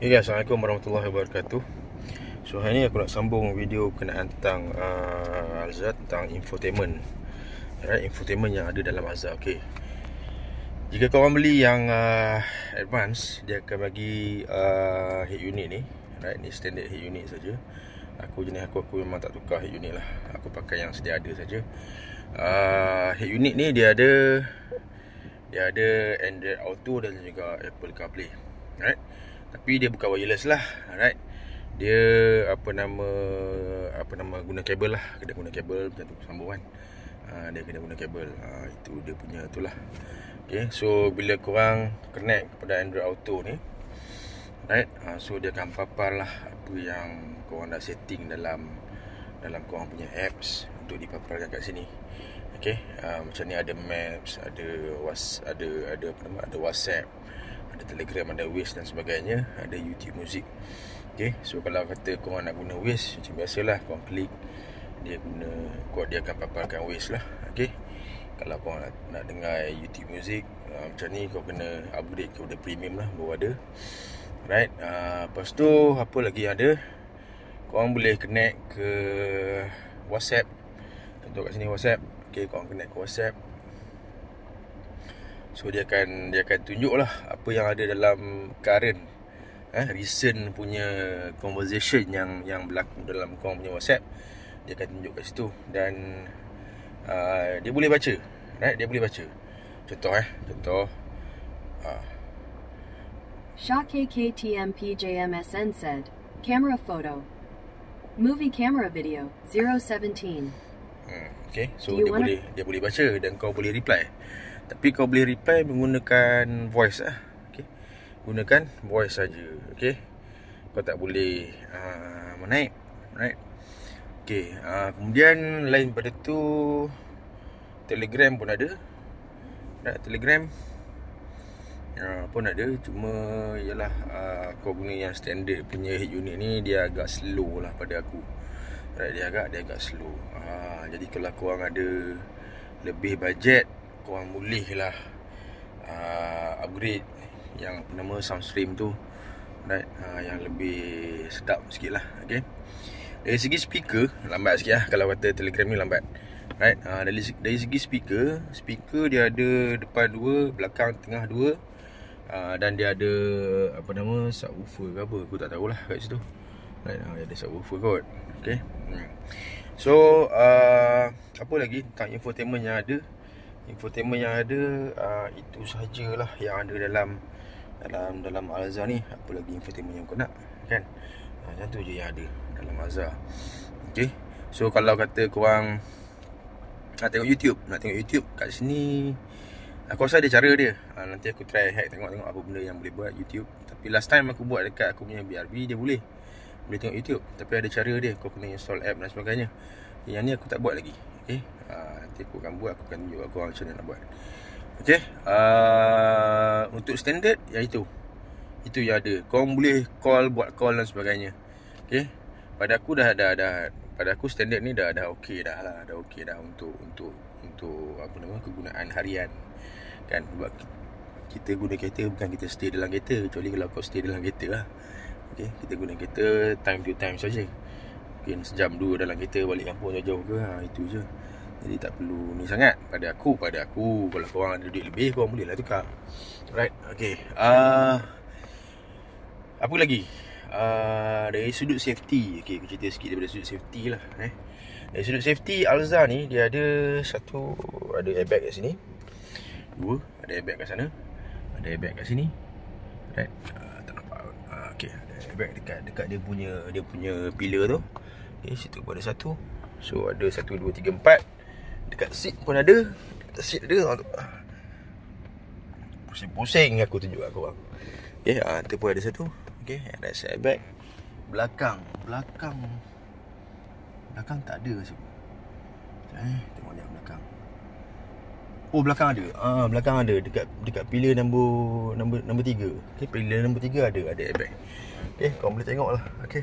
Ya, Assalamualaikum warahmatullahi wabarakatuh. So hari ni aku nak sambung video berkenaan tentang Alza, tentang infotainment. Alright, infotainment yang ada dalam Alza. Okay, jika korang beli yang advance, dia akan bagi head unit ni. Alright, ni standard head unit saja. Aku memang tak tukar head unit lah. Aku pakai yang sedia ada saja. Head unit ni dia ada Android Auto dan juga Apple CarPlay. Alright, tapi dia bukan wireless lah. Alright, dia guna kabel lah. Kena guna kabel macam tu sambungan. Dia kena guna kabel. Itu dia punya tu lah. Okay, so bila korang connect kepada Android Auto ni, right, so dia akan papar lah apa yang korang dah setting dalam korang punya apps untuk dipaparkan kat sini. Okay, macam ni ada Maps, ada WhatsApp, ada Telegram, ada Waze dan sebagainya, ada YouTube Music. Okay, so kalau kata korang nak guna Waze, macam biasalah korang klik, dia akan paparkan Waze lah. Okay, kalau korang nak dengar YouTube Music, macam ni kau kena upgrade kepada premium lah, baru ada. Right, lepas tu apa lagi ada, korang boleh connect ke WhatsApp. Contoh kat sini WhatsApp. Okay, korang connect ke WhatsApp. So dia akan tunjuk lah apa yang ada dalam current recent punya conversation yang berlaku dalam korang punya WhatsApp. Dia akan tunjuk kat situ. Dan dia boleh baca. Right, dia boleh baca. Contoh Shah KKTMPJMSN said, camera photo. Movie camera video, 017. Okay, so dia boleh baca dan kau boleh reply. Tapi kau boleh reply menggunakan voice lah. Okay, gunakan voice saja. Okay, kau tak boleh menaip. Right. Okay, kemudian lain pada tu, Telegram pun ada. Right, Telegram pun ada. Cuma ialah kau guna yang standard punya head unit ni, dia agak slow lah pada aku. Right, dia agak slow. Jadi kalau korang ada lebih bajet, korang boleh lah upgrade yang Soundstream tu. Right, yang lebih sedap sikit lah. Okay, dari segi speaker lambat sikit lah. Kalau kata Telegram ni lambat. Right, dari segi speaker dia ada depan 2, belakang, tengah 2. Dan dia ada subwoofer ke apa, aku tak tahulah kat situ. Right, ada subwoofer kot. Okay. So apa lagi tentang infotainment yang ada? Infotainment yang ada itu sajalah yang ada dalam Alza ni. Apa lagi infotainment yang kau nak, kan? Macam tu je yang ada dalam Alza. Okay, so kalau kata korang nak tengok YouTube kat sini, aku rasa ada cara dia. Nanti aku try hack tengok apa benda yang boleh buat YouTube. Tapi last time aku buat dekat aku punya BRB, dia boleh tengok YouTube. Tapi ada cara dia, kau kena install app dan sebagainya. Yang ni aku tak buat lagi. Okay, nanti aku akan tunjuk korang macam mana nak buat. Okay, untuk standard yang itu yang ada. Korang boleh buat call dan sebagainya. Okay, pada aku pada aku standard ni dah okey dah lah. Dah okey dah untuk kegunaan harian, kan? Sebab kita guna kereta, bukan kita stay dalam kereta. Kecuali kalau kau stay dalam kereta lah. Okay, kita guna kereta time to time saja. Mungkin sejam 2 dalam kereta, balik kampung jauh ke, itu je. Jadi tak perlu ni sangat. Pada aku kalau korang ada duit lebih, korang boleh lah tukar. Right, okay. Apa lagi? Dari sudut safety. Okay, aku cerita sikit daripada sudut safety lah. Dari sudut safety, Alza ni dia ada airbag kat sini. 2, ada airbag kat sana, ada airbag kat sini. Right, tak nampak. Okay, ada airbag dekat dia punya pillar tu. Okay, situ pun ada 1. So ada 1, 2, 3, 4. Dekat seat pun ada. Dekat seat ada. Pusing-pusing aku tunjuk kat korang. Okay, tu pun ada 1. Okay, ada airbag. Belakang tak ada rasa. Tengok lihat belakang. Oh, belakang ada. Belakang ada dekat pillar nombor 3. Okay, pillar nombor 3 ada airbag. Okay, kau boleh tengok lah. Okay,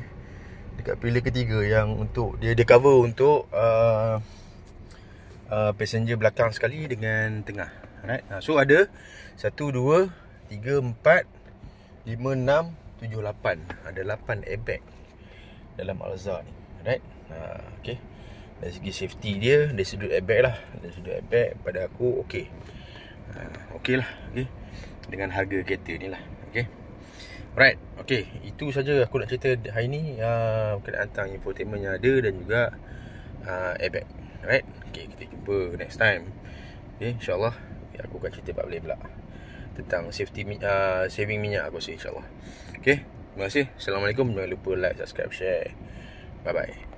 dekat pillar ketiga yang untuk dia cover untuk passenger belakang sekali dengan tengah. Alright. So ada 1, 2, 3, 4, 5, 6, 78. Ada 8 airbag dalam Alza ni. Alright. Okay. Dari segi safety dia, dari sudut airbag lah, dari sudut airbag pada aku okey. Okey lah. Okay. Dengan harga kereta ni lah. Okay. Alright. Okay. Itu saja aku nak cerita hari ni berkenaan tentang infotainment yang ada dan juga airbag. Alright. Okay. Kita jumpa next time. Okay. InsyaAllah aku akan cerita balik pula tentang safety saving minyak aku rasa, insyaAllah. Okay. Terima kasih. Assalamualaikum. Jangan lupa like, subscribe, share. Bye bye.